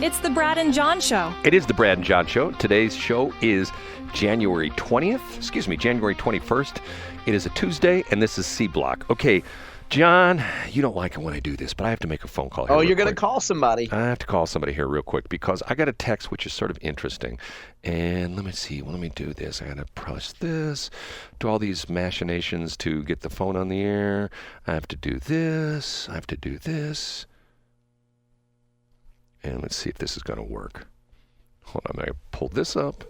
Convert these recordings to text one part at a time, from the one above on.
It's the Brad and John Show. It is the Brad and John Show. Today's show is January 21st. It is a Tuesday, and this is C Block. Okay, John, you don't like it when I do this, but I have to make a phone call here. Oh, you're going to call somebody. I have to call somebody here real quick because I got a text which is sort of interesting. And let me see. Well, let me do this. I got to press this, do all these machinations to get the phone on the air. I have to do this. I have to do this. And let's see if this is going to work. Hold on, I'm going to pull this up.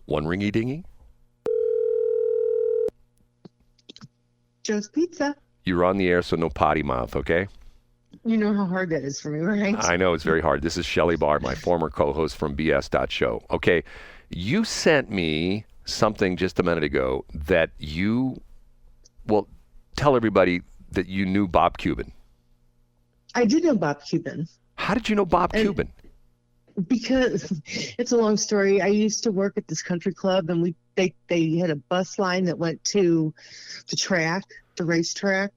One ringy dingy. Joe's Pizza. You're on the air, so no potty mouth, okay? You know how hard that is for me, right? I know, it's very hard. This is Shelley Barr, my former co-host from BS.show. Okay, you sent me something just a minute ago that well, tell everybody that you knew Bob Kuban. I did know Bob Kuban. How did you know Bob Kuban? Because it's a long story. I used to work at this country club, and they had a bus line that went to the track, the racetrack,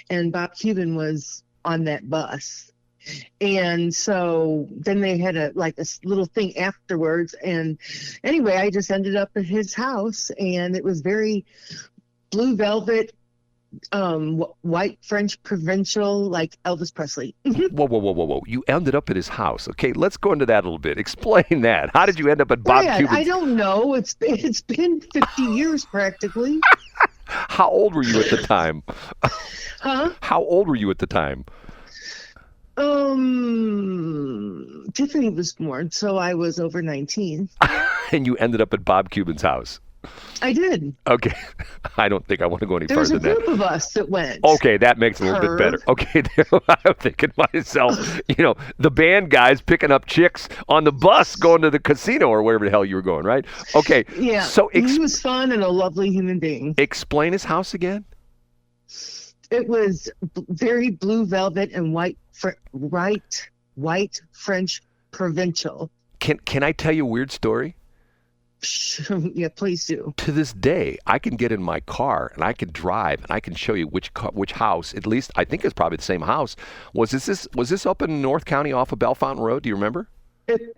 and Bob Kuban was on that bus. And so then they had a little thing afterwards. And anyway, I just ended up at his house, and it was very blue velvet, white French provincial, like Elvis Presley. Whoa. You ended up at his house. Okay, let's go into that a little bit. Explain that. How did you end up at Bob Kuban? I don't know. It's been 50 years practically. How old were you at the time? Huh? How old were you at the time? Tiffany was born, so I was over 19. And you ended up at Bob Kuban's house. I did. Okay. I don't think I want to go any There was further a than that. group of us that went. Okay, that makes it a little bit better. Okay, I'm thinking to myself, the band guys picking up chicks on the bus going to the casino or wherever the hell you were going, right? Okay. Yeah. So he was fun and a lovely human being. Explain his house again. It was very blue velvet and white French provincial. Can I tell you a weird story? Yeah, please do. To this day, I can get in my car and I can drive and I can show you which house. At least I think it's probably the same house. Was this up in North County off of Bellefontaine Road? Do you remember?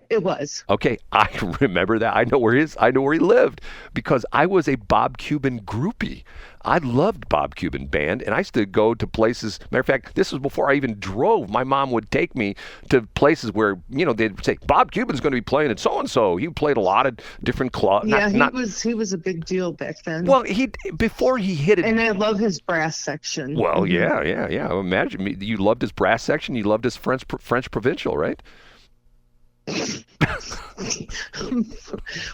It was. Okay, I remember that. I know where he lived because I was a Bob Kuban groupie. I loved Bob Kuban band, and I used to go to places. Matter of fact, this was before I even drove. My mom would take me to places where they'd say Bob Kuban's going to be playing at so and so. He played a lot of different clubs. Yeah, he was a big deal back then. Well, before he hit it. And I love his brass section. Well, yeah. Imagine you loved his brass section. You loved his French provincial, right?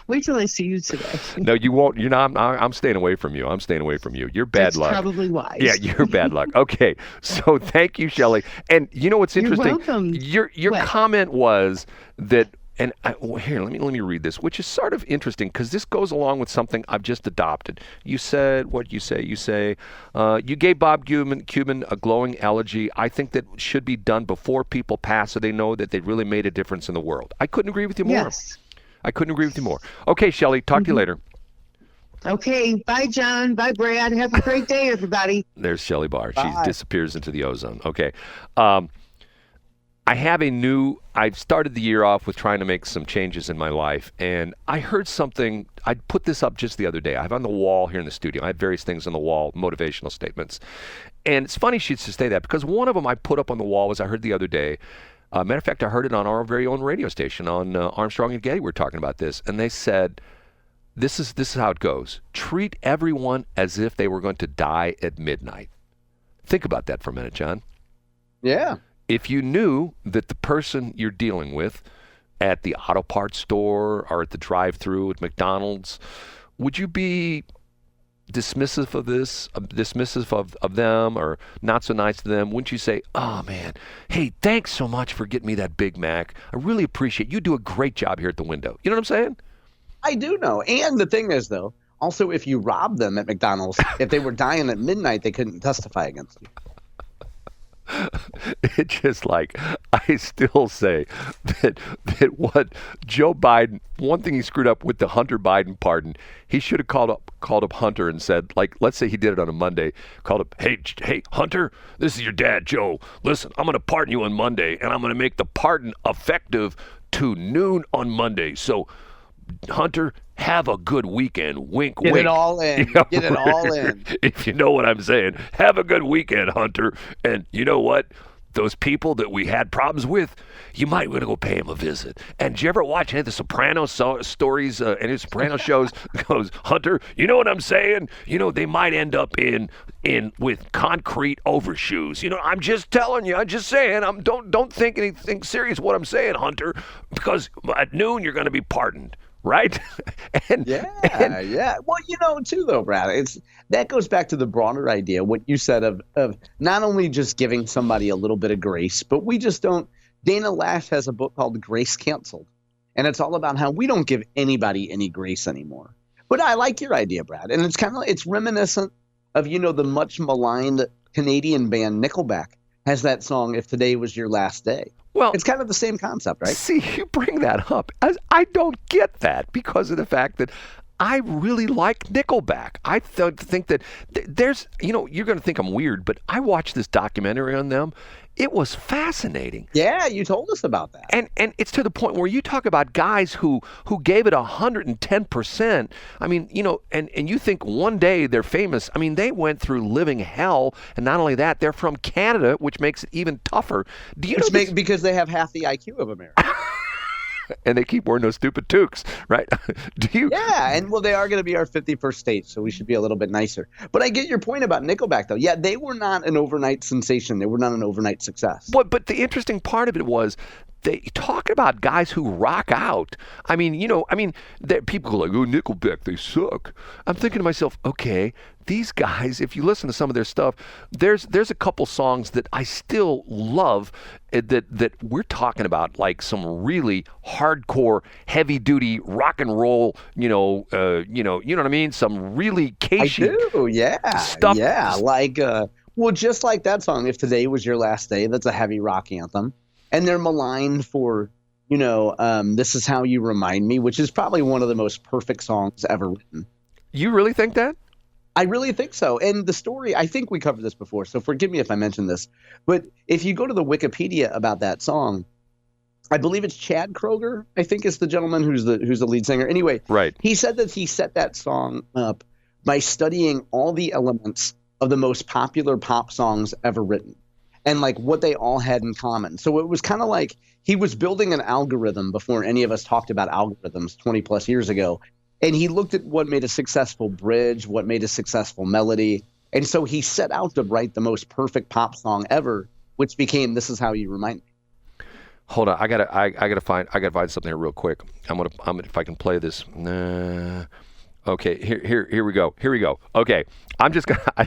Wait till I see you today. No, you won't. I'm staying away from you. You're bad That's luck. Probably wise. Yeah, you're bad luck. Okay, so thank you, Shelley. And you know what's interesting? You're welcome. Your comment was that. And here, let me read this, which is sort of interesting because this goes along with something I've just adopted. You said, what you say? You say, you gave Bob Kuban a glowing elegy. I think that should be done before people pass so they know that they really made a difference in the world. I couldn't agree with you more. Yes. I couldn't agree with you more. Okay, Shelley, talk to you later. Okay, bye, John. Bye, Brad. Have a great day, everybody. There's Shelley Barr. Bye. She disappears into the ozone. Okay. I've started the year off with trying to make some changes in my life, and I heard something. I put this up just the other day. I have on the wall here in the studio. I have various things on the wall, motivational statements. And it's funny she should say that because one of them I put up on the wall was I heard the other day. Matter of fact, I heard it on our very own radio station on Armstrong and Getty. We were talking about this, and they said, this is how it goes. Treat everyone as if they were going to die at midnight. Think about that for a minute, John. Yeah. If you knew that the person you're dealing with at the auto parts store or at the drive-thru at McDonald's, would you be dismissive of this, dismissive of them, or not so nice to them? Wouldn't you say, oh man, hey, thanks so much for getting me that Big Mac. I really appreciate it. You do a great job here at the window. You know what I'm saying? I do know. And the thing is, though, also if you robbed them at McDonald's, if they were dying at midnight, they couldn't testify against you. It's just like, I I still say that what Joe Biden, one thing he screwed up with the Hunter Biden pardon, he should have called up Hunter and said, like, let's say he did it on a Monday, called up, hey Hunter, this is your dad Joe. Listen, I'm going to pardon you on Monday, and I'm going to make the pardon effective to noon on Monday. So, Hunter, have a good weekend. Wink, Get wink. it all in. Yeah, Get it all in. If you know what I'm saying. Have a good weekend, Hunter. And you know what? Those people that we had problems with, you might want to go pay them a visit. And did you ever watch any of the Sopranos stories, any of the Sopranos shows? Goes, Hunter, you know what I'm saying? You know, they might end up in with concrete overshoes. You know, I'm just telling you. I'm just saying. Don't think anything serious what I'm saying, Hunter, because at noon you're going to be pardoned. Right? Yeah. Well, too, though, Brad, that goes back to the broader idea, what you said of not only just giving somebody a little bit of grace, but we just don't. Dana Lash has a book called Grace Canceled, and it's all about how we don't give anybody any grace anymore. But I like your idea, Brad, and it's reminiscent of, the much maligned Canadian band Nickelback has that song, If Today Was Your Last Day. Well, it's kind of the same concept, right? See, you bring that up. I don't get that because of the fact that I really like Nickelback. I think that there's, you're going to think I'm weird, but I watched this documentary on them. It was fascinating. Yeah, you told us about that. And it's to the point where you talk about guys who gave it 110%. I mean, and you think one day they're famous. I mean, they went through living hell, and not only that, they're from Canada, which makes it even tougher. Do you know because they have half the IQ of America. And they keep wearing those stupid toques, right? Do you? Yeah, and they are going to be our 51st state, so we should be a little bit nicer. But I get your point about Nickelback, though. Yeah, they were not an overnight sensation. They were not an overnight success. But the interesting part of it was they talk about guys who rock out. I mean, people go like, oh, Nickelback, they suck. I'm thinking to myself, okay, these guys, if you listen to some of their stuff, there's a couple songs that I still love that we're talking about, like some really hardcore, heavy-duty rock and roll, you know what I mean? Some really cagey I do, yeah. stuff. Yeah, like, just like that song, If Today Was Your Last Day, that's a heavy rock anthem. And they're maligned for, This Is How You Remind Me, which is probably one of the most perfect songs ever written. You really think that? I really think so. And the story, I think we covered this before, so forgive me if I mentioned this. But if you go to the Wikipedia about that song, I believe it's Chad Kroeger, I think is the gentleman who's the lead singer. Anyway, right. He said that he set that song up by studying all the elements of the most popular pop songs ever written and like what they all had in common. So it was kind of like he was building an algorithm before any of us talked about algorithms 20 plus years ago. And he looked at what made a successful bridge, what made a successful melody. And so he set out to write the most perfect pop song ever, which became This Is How You Remind Me. Hold on, I gotta find something here real quick. I'm gonna if I can play this. Okay, here we go. Okay, I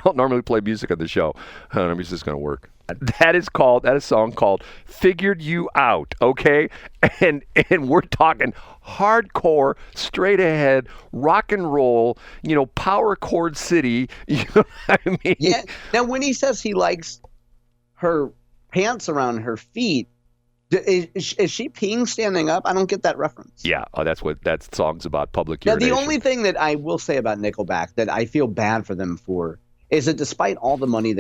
don't normally play music on the show. Let me see if this is gonna work. That is a song called "Figured You Out." Okay, and we're talking hardcore, straight ahead, rock and roll. Power chord city. You know what I mean? Yeah. Now, when he says he likes her pants around her feet, is she peeing standing up? I don't get that reference. Yeah, that song's about public urination. urination. Now, the only thing that I will say about Nickelback that I feel bad for them for is that despite all the money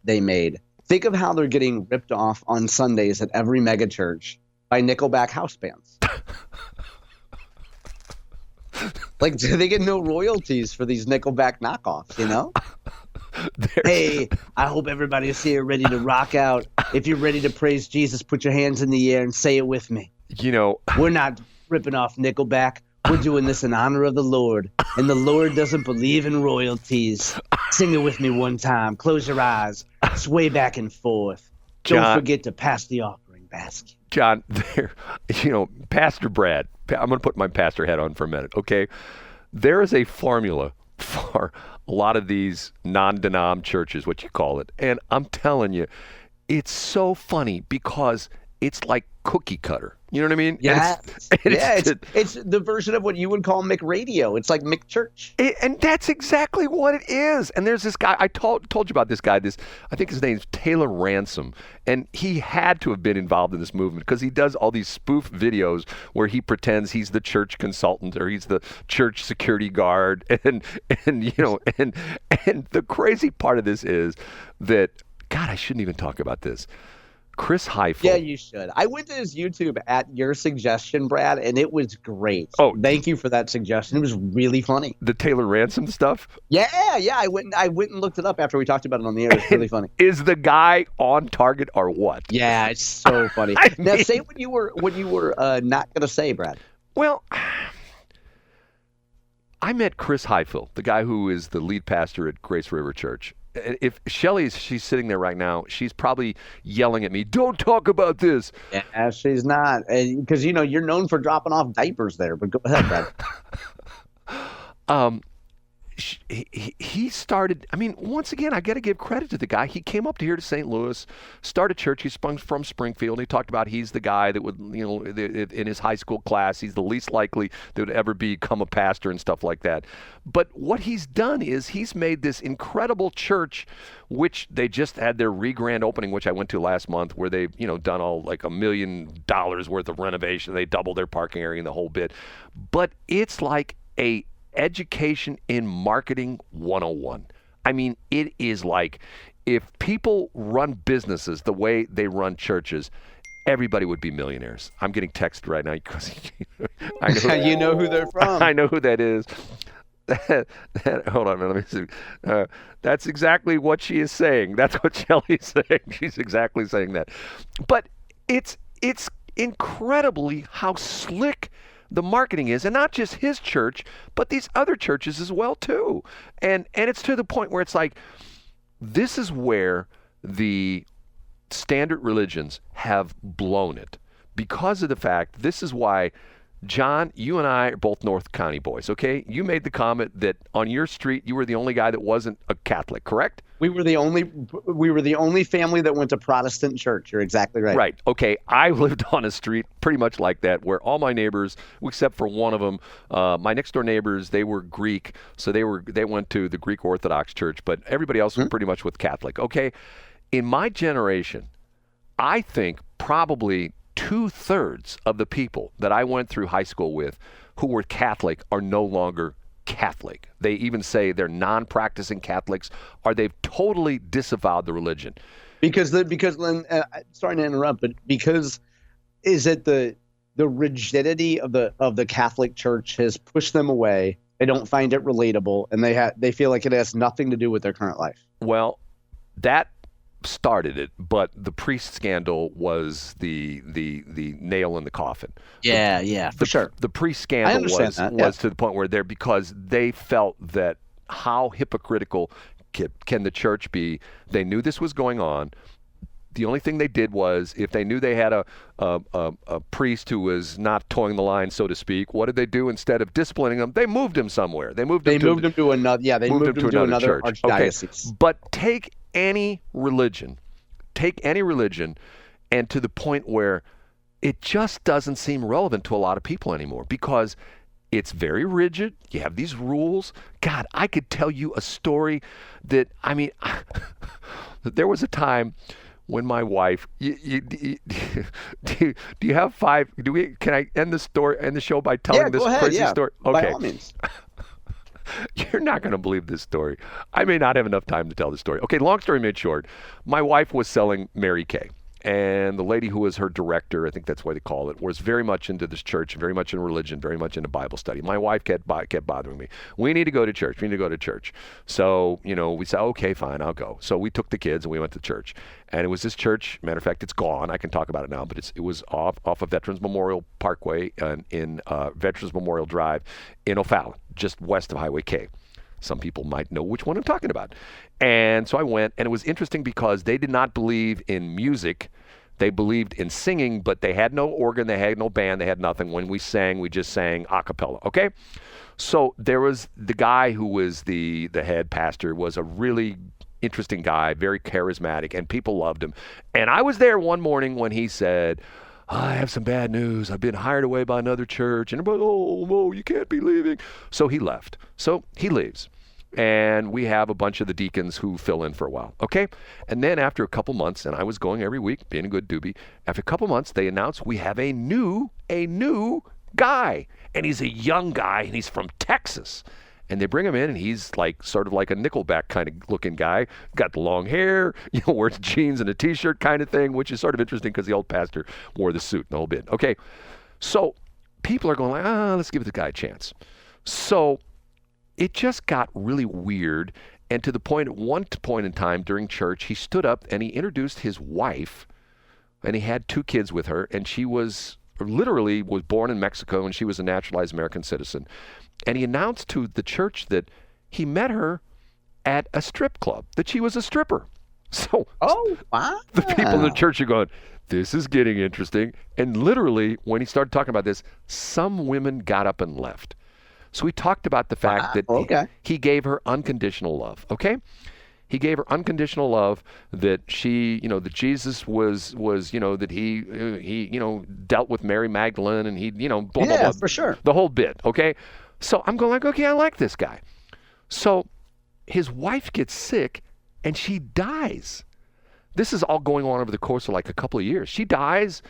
they made, think of how they're getting ripped off on Sundays at every megachurch by Nickelback house bands. Like, they get no royalties for these Nickelback knockoffs, Hey, I hope everybody's here ready to rock out. If you're ready to praise Jesus, put your hands in the air and say it with me. We're not ripping off Nickelback. We're doing this in honor of the Lord. And the Lord doesn't believe in royalties. Sing it with me one time. Close your eyes. Sway back and forth. Don't forget to pass the offering basket. John, Pastor Brad, I'm going to put my pastor hat on for a minute, okay? There is a formula for a lot of these non-denom churches, what you call it. And I'm telling you, it's so funny because it's like cookie cutter. You know what I mean? Yeah, It's it's the version of what you would call McRadio. It's like McChurch. and that's exactly what it is. And there's this guy, I told you about this guy, I think his name's Taylor Ransom, and he had to have been involved in this movement because he does all these spoof videos where he pretends he's the church consultant or he's the church security guard, and the crazy part of this is that, God, I shouldn't even talk about this. Chris Heifel. Yeah, you should. I went to his YouTube at your suggestion, Brad, and it was great. Oh, thank you for that suggestion. It was really funny. The Taylor Ransom stuff? Yeah. I went and looked it up after we talked about it on the air. It's really funny. Is the guy on target or what? Yeah, it's so funny. Now, say what you were not going to say, Brad. Well, I met Chris Heifel, the guy who is the lead pastor at Grace River Church. If she's sitting there right now, she's probably yelling at me, "Don't talk about this." Yeah, she's not, because you're known for dropping off diapers there. But go ahead, Brad. He started. I mean, once again, I got to give credit to the guy. He came up here to St. Louis, started church. He's from Springfield. He talked about he's the guy that would, in his high school class, he's the least likely that would ever become a pastor and stuff like that. But what he's done is he's made this incredible church, which they just had their re-grand opening, which I went to last month, where they've done all like $1 million worth of renovation. They doubled their parking area and the whole bit. But it's like a education in marketing 101. I mean, it is like if people run businesses the way they run churches, everybody would be millionaires. I'm getting texted right now because I know you know who they're from. I know who that is. Hold on a minute, let me see. That's exactly what she is saying. That's what Shelley's saying. She's exactly saying that. But it's incredibly how slick the marketing is, and not just his church, but these other churches as well too. And it's to the point where it's like, this is where the standard religions have blown it because of the fact, this is why, John, you and I are both North County boys, okay? You made the comment that on your street you were the only guy that wasn't a Catholic, correct? We were the only family that went to Protestant church. You're exactly right. Right. Okay. I lived on a street pretty much like that, where all my neighbors, except for one of them, my next door neighbors, they were Greek, so they went to the Greek Orthodox Church, but everybody else was pretty much with Catholic. Okay. In my generation, I think probably 2/3 of the people that I went through high school with who were Catholic are no longer Catholic. They even say they're non-practicing Catholics, or they've totally disavowed the religion. Because sorry to interrupt, but because is it the rigidity of the Catholic Church has pushed them away. They don't find it relatable, and they feel like it has nothing to do with their current life. Well, that started it, but the priest scandal was the nail in the coffin. Yeah, for sure. The priest scandal was to the point where because they felt that how hypocritical can the church be? They knew this was going on. The only thing they did was, if they knew they had a priest who was not towing the line, so to speak, what did they do? Instead of disciplining him, they moved him somewhere. They moved him to another another archdiocese. Okay. But take any religion, and to the point where it just doesn't seem relevant to a lot of people anymore, because it's very rigid. You have these rules. God, I could tell you a story that, I mean, there was a time when my wife, do you have five? Can I end the show by telling this crazy story? Okay. By all means. You're not going to believe this story. I may not have enough time to tell this story. Okay, long story made short, my wife was selling Mary Kay. And the lady who was her director, I think that's what they call it, was very much into this church, very much in religion, very much into Bible study. My wife kept bothering me. We need to go to church. So, we said, okay, fine, I'll go. So we took the kids and we went to church. And it was this church, matter of fact, it's gone. I can talk about it now, but it was off of Veterans Memorial Parkway in Veterans Memorial Drive in O'Fallon, just west of Highway K. Some people might know which one I'm talking about. And so I went, and it was interesting because they did not believe in music. They believed in singing, but they had no organ, they had no band, they had nothing. When we sang, we just sang a cappella, okay? So there was the guy who was the head pastor, was a really interesting guy, very charismatic, and people loved him. And I was there one morning when he said, I have some bad news. I've been hired away by another church. And everybody, oh, no, you can't be leaving. So he left. So he leaves. And we have a bunch of the deacons who fill in for a while. Okay? And then after a couple months, and I was going every week, being a good doobie, after a couple months, they announced we have a new guy. And he's a young guy, and he's from Texas. And they bring him in, and he's like sort of like a Nickelback kind of looking guy, got the long hair, wears jeans and a T-shirt kind of thing, which is sort of interesting because the old pastor wore the suit and the whole bit. Okay, so people are going like, let's give the guy a chance. So it just got really weird, and to the point, at one point in time during church, he stood up and he introduced his wife, and he had 2 kids with her, and she was born in Mexico, and she was a naturalized American citizen. And he announced to the church that he met her at a strip club, that she was a stripper. So wow. The people in the church are going, this is getting interesting. And literally, when he started talking about this, some women got up and left. So he talked about the fact that he gave her unconditional love, okay? He gave her unconditional love, that she, that Jesus was, that he dealt with Mary Magdalene, and he, blah, blah, blah. For sure. The whole bit, okay? So I'm going like, okay, I like this guy. So his wife gets sick and she dies. This is all going on over the course of like a couple of years. She dies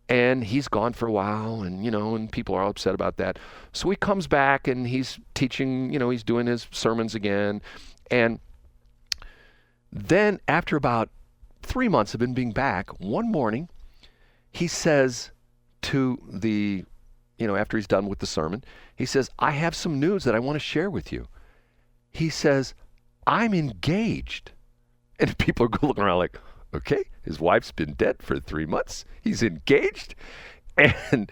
and he's gone for a while, and, and people are all upset about that. So he comes back and he's teaching, he's doing his sermons again. And then after about 3 months of him being back, one morning he says to the, after he's done with the sermon, he says, I have some news that I want to share with you. He says, I'm engaged. And people are looking around like, okay, his wife's been dead for 3 months. He's engaged. And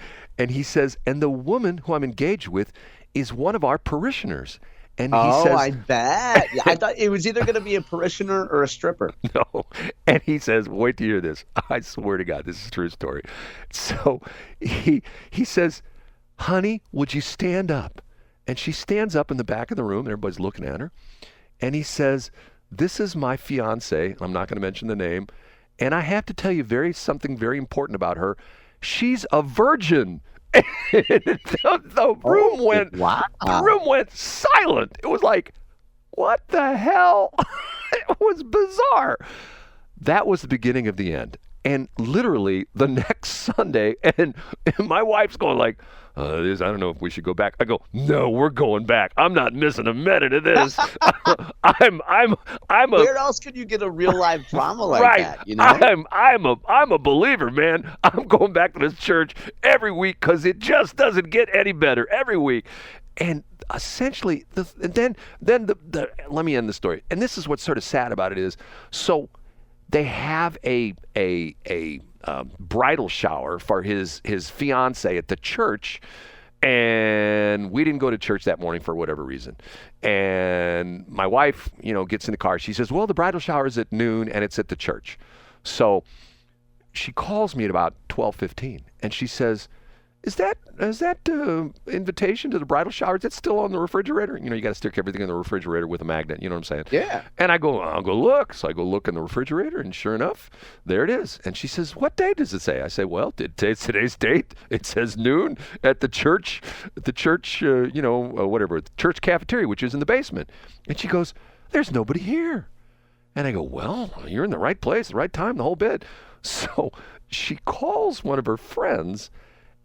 he says, and the woman who I'm engaged with is one of our parishioners. And he says, I bet. Yeah, I thought it was either going to be a parishioner or a stripper. No. And he says, wait to hear this. I swear to God, this is a true story. So he says, honey, would you stand up? And she stands up in the back of the room, and everybody's looking at her. And he says, this is my fiance. I'm not going to mention the name. And I have to tell you something very important about her. She's a virgin. The room went silent. It was like, what the hell? It was bizarre. That was the beginning of the end. And literally the next Sunday, and my wife's going like, I don't know if we should go back. I go, no, we're going back. I'm not missing a minute of this. I'm Where else could you get a real live drama like that? I'm a believer, man. I'm going back to this church every week because it just doesn't get any better every week. And essentially, then let me end the story. And this is what's sort of sad about it is, so they have a bridal shower for his fiance at the church, and we didn't go to church that morning for whatever reason. And my wife, gets in the car. She says, well, the bridal shower is at noon and it's at the church. So she calls me at about 12:15, and she says, Is that invitation to the bridal shower, is it still on the refrigerator? You got to stick everything in the refrigerator with a magnet. You know what I'm saying? Yeah. And I'll go look. So I go look in the refrigerator, and sure enough, there it is. And she says, what date does it say? I say, well, today's date. It says noon at the church, whatever, the church cafeteria, which is in the basement. And she goes, there's nobody here. And I go, well, you're in the right place, the right time, the whole bit. So she calls one of her friends,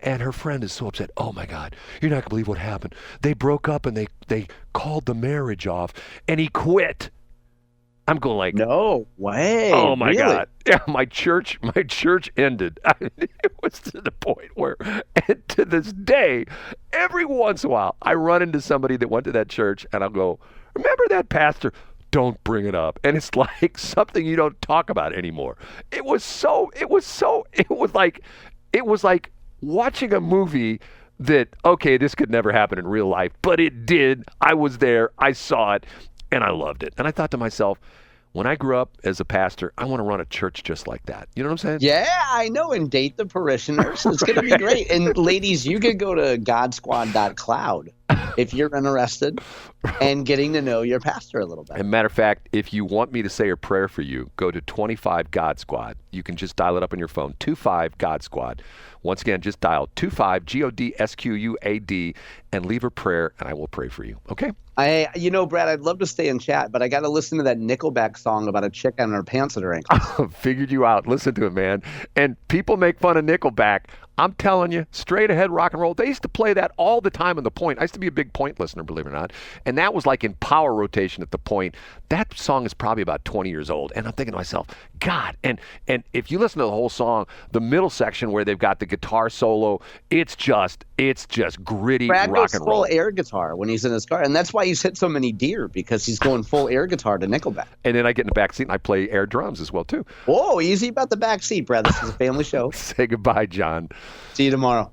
and her friend is so upset. Oh, my God, you're not going to believe what happened. They broke up, and they called the marriage off, and he quit. I'm going like, no way. Oh, my really? God. Yeah, my church ended. It was to the point where, and to this day, every once in a while, I run into somebody that went to that church, and I'll go, remember that pastor? Don't bring it up. And it's like something you don't talk about anymore. It was like watching a movie that, okay, this could never happen in real life, but it did. I was there, I saw it, and I loved it. And I thought to myself, when I grew up as a pastor, I want to run a church just like that. You know what I'm saying? Yeah, I know, and date the parishioners. It's going to be great. And ladies, you could go to godsquad.cloud if you're interested and getting to know your pastor a little bit. As a matter of fact, if you want me to say a prayer for you, go to 25 God Squad. You can just dial it up on your phone, 25 God Squad. Once again, just dial 25 GODSQUAD and leave a prayer, and I will pray for you. Okay? Brad, I'd love to stay and chat, but I got to listen to that Nickelback song about a chick on her pants at her ankles. Figured you out. Listen to it, man. And people make fun of Nickelback. I'm telling you, straight ahead rock and roll. They used to play that all the time in the Point. I used to be a big Point listener, believe it or not. And that was like in power rotation at the Point. That song is probably about 20 years old. And I'm thinking to myself, God. And if you listen to the whole song, the middle section where they've got the guitar solo, it's just gritty Brad rock goes and roll. full air guitar when he's in his car. And that's why he's hit so many deer, because he's going full air guitar to Nickelback. And then I get in the back seat and I play air drums as well, too. Whoa, easy about the back seat, Brad. This is a family show. Say goodbye, John. See you tomorrow.